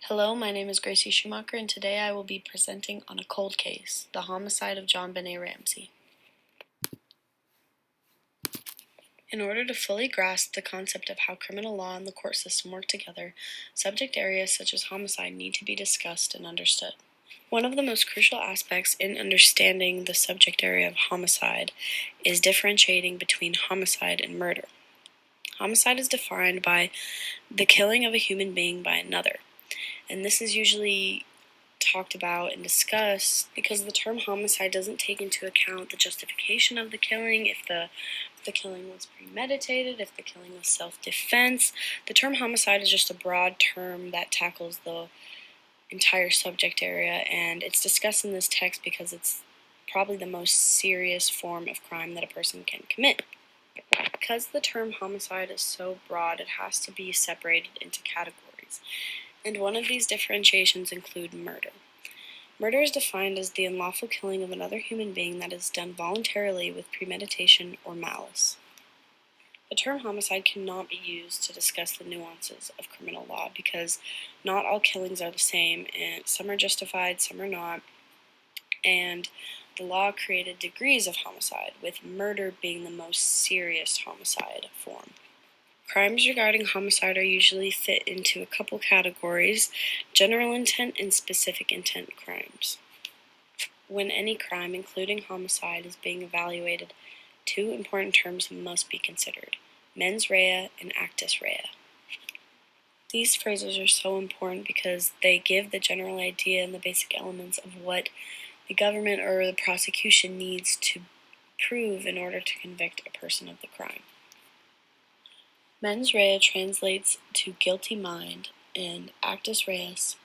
Hello, my name is Gracie Schumacher, and today I will be presenting on a cold case, the homicide of John Benet Ramsey. In order to fully grasp the concept of how criminal law and the court system work together, subject areas such as homicide need to be discussed and understood. One of the most crucial aspects in understanding the subject area of homicide is differentiating between homicide and murder. Homicide is defined by the killing of a human being by another, and this is usually talked about and discussed because the term homicide doesn't take into account the justification of the killing, if the killing was premeditated, if the killing was self-defense. The term homicide is just a broad term that tackles the entire subject area, and it's discussed in this text because it's probably the most serious form of crime that a person can commit. Because the term homicide is so broad, it has to be separated into categories, and one of these differentiations include murder. Murder is defined as the unlawful killing of another human being that is done voluntarily with premeditation or malice. The term homicide cannot be used to discuss the nuances of criminal law because not all killings are the same, and some are justified, some are not, and the law created degrees of homicide, with murder being the most serious homicide form. Crimes regarding homicide are usually fit into a couple categories: general intent and specific intent crimes. When any crime, including homicide, is being evaluated, two important terms must be considered: mens rea and actus rea. These phrases are so important because they give the general idea and the basic elements of what the government or the prosecution needs to prove in order to convict a person of the crime. Mens rea translates to guilty mind, and actus reus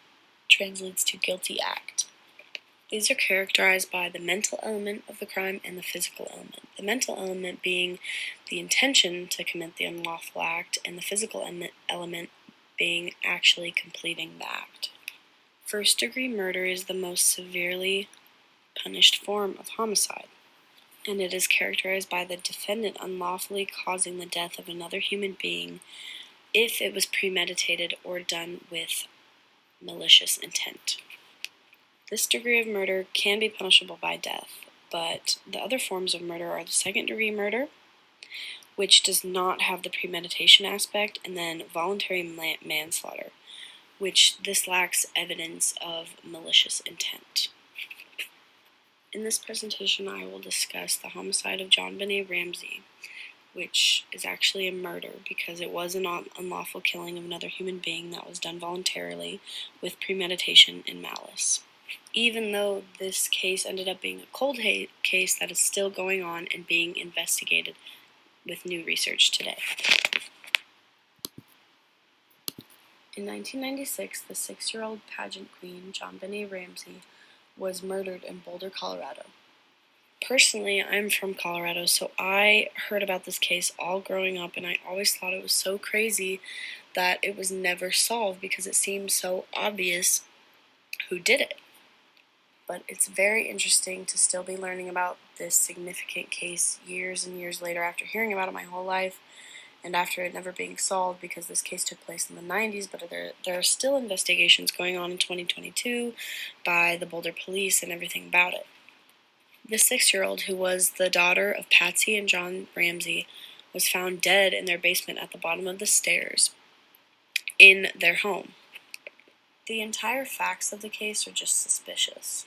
translates to guilty act. These are characterized by the mental element of the crime and the physical element. The mental element being the intention to commit the unlawful act, and the physical element being actually completing the act. First-degree murder is the most severely punished form of homicide, and it is characterized by the defendant unlawfully causing the death of another human being if it was premeditated or done with malicious intent. This degree of murder can be punishable by death, but the other forms of murder are the second-degree murder, which does not have the premeditation aspect, and then voluntary manslaughter, which this lacks evidence of malicious intent. In this presentation, I will discuss the homicide of John Benet Ramsey, which is actually a murder because it was an unlawful killing of another human being that was done voluntarily with premeditation and malice. Even though this case ended up being a cold case, that is still going on and being investigated with new research today. In 1996, the 6-year-old pageant queen, John Benet Ramsey, was murdered in Boulder, Colorado. Personally, I'm from Colorado, so I heard about this case all growing up, and I always thought it was so crazy that it was never solved because it seemed so obvious who did it. But it's very interesting to still be learning about this significant case years and years later after hearing about it my whole life and after it never being solved, because this case took place in the 90s, but there are still investigations going on in 2022 by the Boulder police and everything about it. The 6-year-old, who was the daughter of Patsy and John Ramsey, was found dead in their basement at the bottom of the stairs in their home. The entire facts of the case are just suspicious.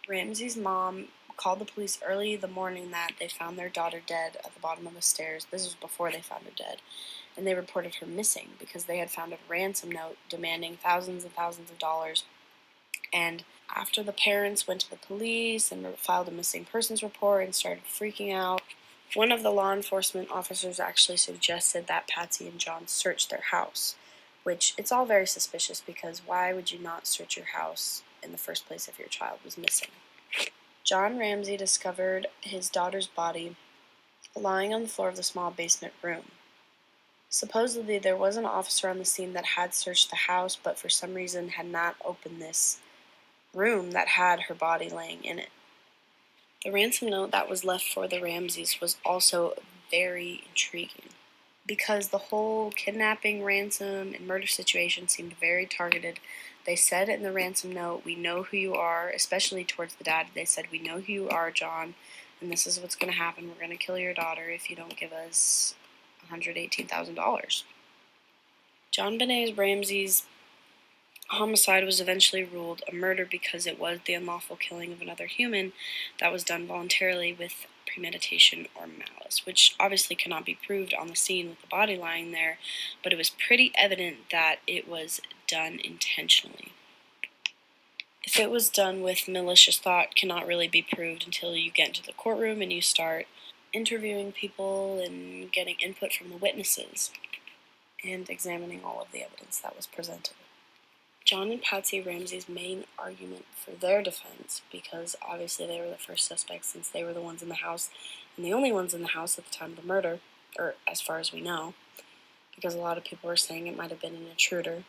Ramsey's mom called the police early the morning that they found their daughter dead at the bottom of the stairs. This was before they found her dead. And they reported her missing because they had found a ransom note demanding thousands and thousands of dollars. And after the parents went to the police and filed a missing persons report and started freaking out, one of the law enforcement officers actually suggested that Patsy and John search their house, which it's all very suspicious because why would you not search your house in the first place if your child was missing? John Ramsey discovered his daughter's body lying on the floor of the small basement room. Supposedly, there was an officer on the scene that had searched the house, but for some reason had not opened this room that had her body laying in it. The ransom note that was left for the Ramseys was also very intriguing. because the whole kidnapping, ransom, and murder situation seemed very targeted. They said in the ransom note, "We know who you are," especially towards the dad. They said, "We know who you are, John, and this is what's going to happen. We're going to kill your daughter if you don't give us $118,000. John Benet Ramsey's homicide was eventually ruled a murder because it was the unlawful killing of another human that was done voluntarily with premeditation or malice, which obviously cannot be proved on the scene with the body lying there, but it was pretty evident that it was done intentionally. If it was done with malicious thought, cannot really be proved until you get into the courtroom and you start interviewing people and getting input from the witnesses and examining all of the evidence that was presented. John and Patsy Ramsey's main argument for their defense, because obviously they were the first suspects since they were the ones in the house and the only ones in the house at the time of the murder, or as far as we know, because a lot of people were saying it might have been an intruder,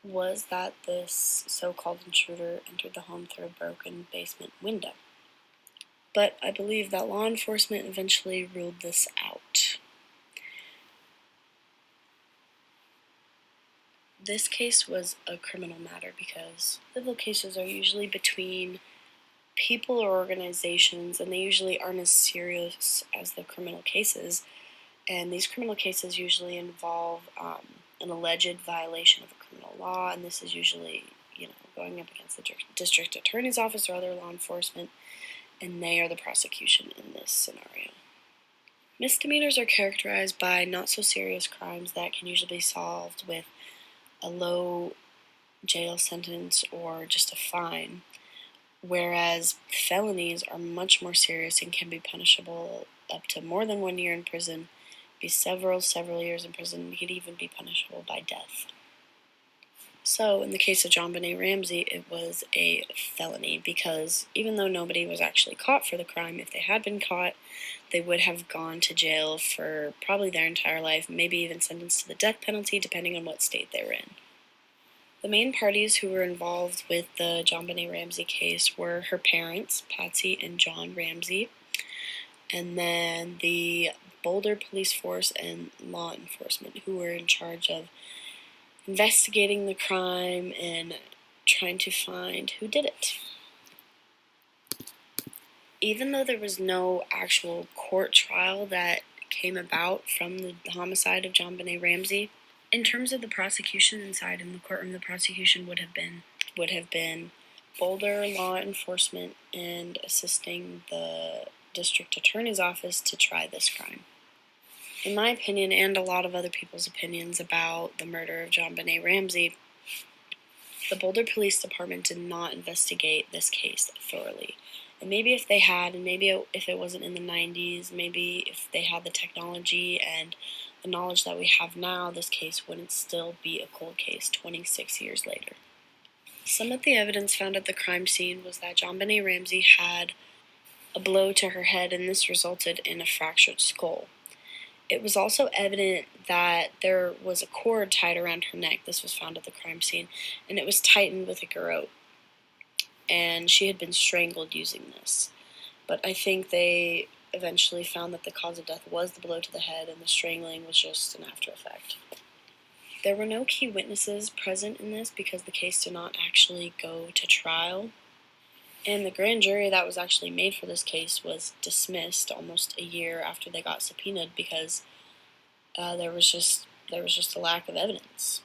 was that this so-called intruder entered the home through a broken basement window. But I believe that law enforcement eventually ruled this out. This case was a criminal matter because civil cases are usually between people or organizations, and they usually aren't as serious as the criminal cases. And these criminal cases usually involve an alleged violation of a criminal law, and this is usually, going up against the district attorney's office or other law enforcement, and they are the prosecution in this scenario. Misdemeanors are characterized by not so serious crimes that can usually be solved with a low jail sentence or just a fine, whereas felonies are much more serious and can be punishable up to more than 1 year in prison, be several years in prison, could even be punishable by death. So in the case of John Benet Ramsey, it was a felony because even though nobody was actually caught for the crime, if they had been caught, they would have gone to jail for probably their entire life, maybe even sentenced to the death penalty, depending on what state they were in. The main parties who were involved with the John Benet Ramsey case were her parents, Patsy and John Ramsey, and then the Boulder Police Force and law enforcement who were in charge of investigating the crime and trying to find who did it. Even though there was no actual court trial that came about from the homicide of John Benet Ramsey, in terms of the prosecution inside in the courtroom, the prosecution would have been Boulder law enforcement and assisting the district attorney's office to try this crime. In my opinion, and a lot of other people's opinions about the murder of John Benet Ramsey, the Boulder Police Department did not investigate this case thoroughly. And maybe if they had, and maybe if it wasn't in the 90s, maybe if they had the technology and the knowledge that we have now, this case wouldn't still be a cold case 26 years later. Some of the evidence found at the crime scene was that John Benet Ramsey had a blow to her head, and this resulted in a fractured skull. It was also evident that there was a cord tied around her neck. This was found at the crime scene, and it was tightened with a garrote, and she had been strangled using this. But I think they eventually found that the cause of death was the blow to the head, and the strangling was just an after effect. There were no key witnesses present in this because the case did not actually go to trial. And the grand jury that was actually made for this case was dismissed almost a year after they got subpoenaed because there was just a lack of evidence.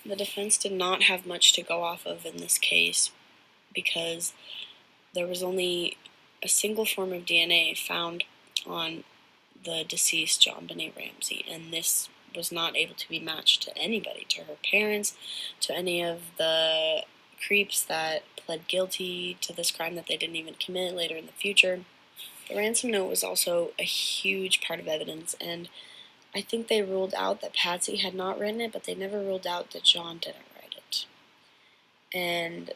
The defense did not have much to go off of in this case because there was only a single form of DNA found on the deceased John Benet Ramsey, and this was not able to be matched to anybody, to her parents, to any of the creeps that pled guilty to this crime that they didn't even commit later in the future. The ransom note was also a huge part of evidence, and I think they ruled out that Patsy had not written it, but they never ruled out that John didn't write it. And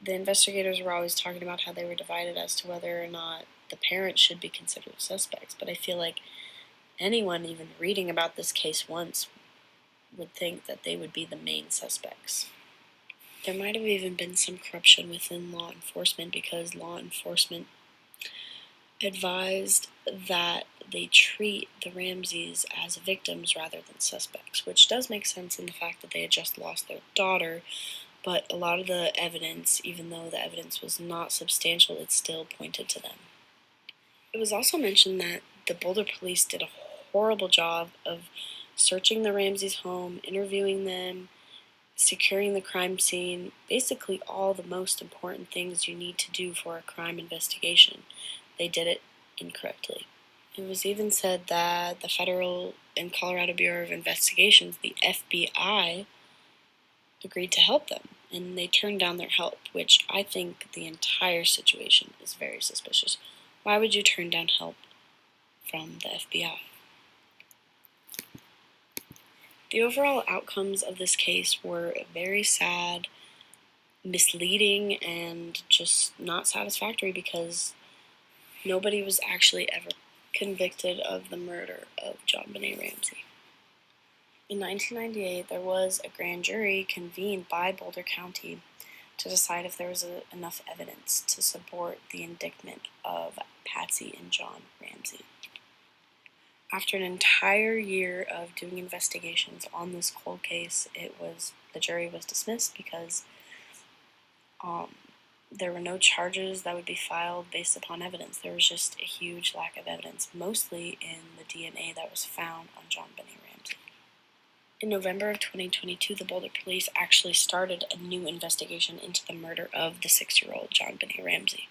the investigators were always talking about how they were divided as to whether or not the parents should be considered suspects, but I feel like anyone even reading about this case once would think that they would be the main suspects. There might have even been some corruption within law enforcement because law enforcement advised that they treat the Ramseys as victims rather than suspects, which does make sense in the fact that they had just lost their daughter, but a lot of the evidence, even though the evidence was not substantial, it still pointed to them. It was also mentioned that the Boulder police did a horrible job of searching the Ramseys' home, interviewing them, securing the crime scene, basically all the most important things you need to do for a crime investigation. They did it incorrectly. It was even said that the Federal and Colorado Bureau of Investigations, the FBI, agreed to help them, and they turned down their help, which I think the entire situation is very suspicious. Why would you turn down help from the FBI? The overall outcomes of this case were very sad, misleading, and just not satisfactory because nobody was actually ever convicted of the murder of JonBenet Ramsey. In 1998, there was a grand jury convened by Boulder County to decide if there was enough evidence to support the indictment of Patsy and John Ramsey. After an entire year of doing investigations on this cold case, the jury was dismissed because there were no charges that would be filed based upon evidence. There was just a huge lack of evidence, mostly in the DNA that was found on JonBenet Ramsey. In November of 2022, the Boulder police actually started a new investigation into the murder of the 6-year-old JonBenet Ramsey.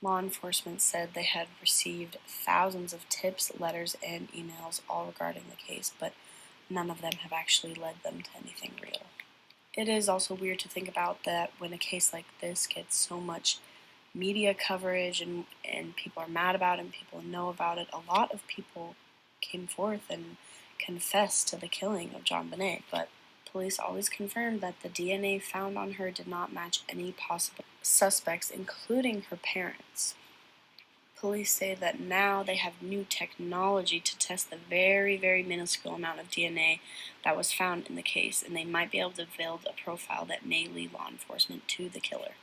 Law enforcement said they had received thousands of tips, letters, and emails all regarding the case, but none of them have actually led them to anything real. It is also weird to think about that when a case like this gets so much media coverage and people are mad about it and people know about it, a lot of people came forth and confessed to the killing of JonBenet, but police always confirmed that the DNA found on her did not match any possible suspects, including her parents. Police say that now they have new technology to test the very, very minuscule amount of DNA that was found in the case, and they might be able to build a profile that may lead law enforcement to the killer.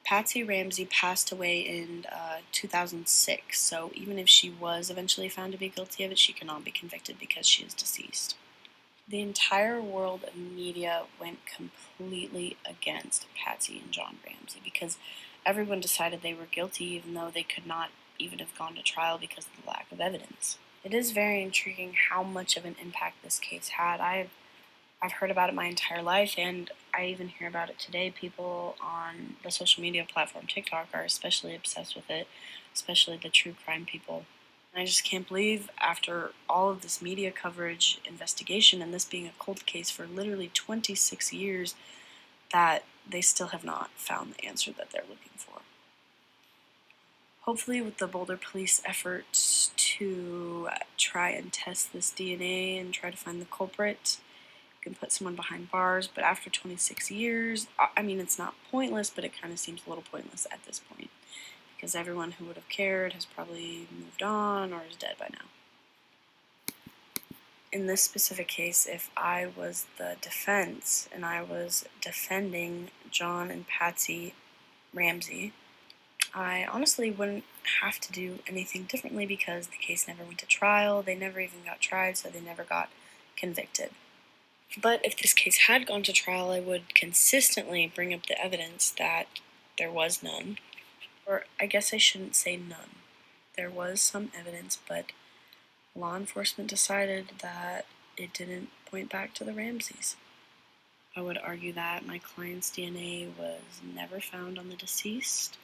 Patsy Ramsey passed away in 2006, so even if she was eventually found to be guilty of it, she cannot be convicted because she is deceased. The entire world of media went completely against Patsy and John Ramsey because everyone decided they were guilty even though they could not even have gone to trial because of the lack of evidence. It is very intriguing how much of an impact this case had. I've heard about it my entire life, and I even hear about it today. People on the social media platform TikTok are especially obsessed with it, especially the true crime people. And I just can't believe, after all of this media coverage, investigation, and this being a cold case for literally 26 years, that they still have not found the answer that they're looking for. Hopefully, with the Boulder police efforts to try and test this DNA and try to find the culprit, can put someone behind bars, but after 26 years, I mean, it's not pointless, but it kind of seems a little pointless at this point, because everyone who would have cared has probably moved on or is dead by now. In this specific case, if I was the defense and I was defending John and Patsy Ramsey, I honestly wouldn't have to do anything differently because the case never went to trial, they never even got tried, so they never got convicted. But if this case had gone to trial, I would consistently bring up the evidence that there was none. Or I guess I shouldn't say none. There was some evidence, but law enforcement decided that it didn't point back to the Ramseys. I would argue that my client's DNA was never found on the deceased.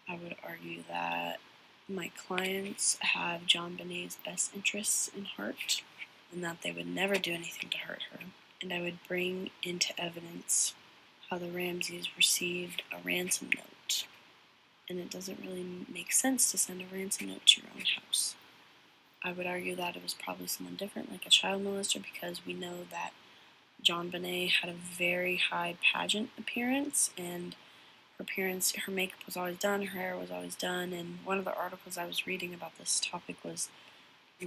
I would argue that my clients have JonBenet's best interests in heart, and that they would never do anything to hurt her. And I would bring into evidence how the Ramseys received a ransom note. And it doesn't really make sense to send a ransom note to your own house. I would argue that it was probably someone different, like a child molester, because we know that JonBenet had a very high pageant appearance, and her makeup was always done, her hair was always done, and one of the articles I was reading about this topic was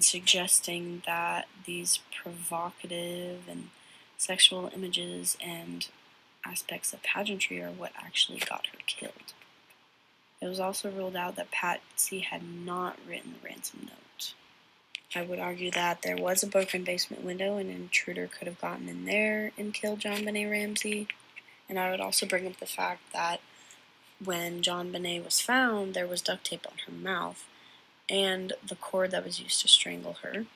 suggesting that these provocative and sexual images and aspects of pageantry are what actually got her killed. It was also ruled out that Patsy had not written the ransom note. I would argue that there was a broken basement window and an intruder could have gotten in there and killed JonBenet Ramsey. And I would also bring up the fact that when JonBenet was found, there was duct tape on her mouth and the cord that was used to strangle her.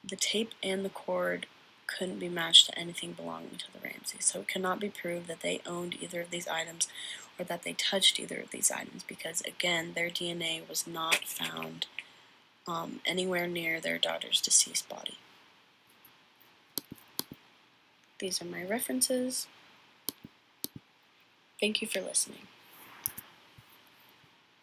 The tape and the cord couldn't be matched to anything belonging to the Ramseys, so it cannot be proved that they owned either of these items or that they touched either of these items because, again, their DNA was not found anywhere near their daughter's deceased body. These are my references. Thank you for listening.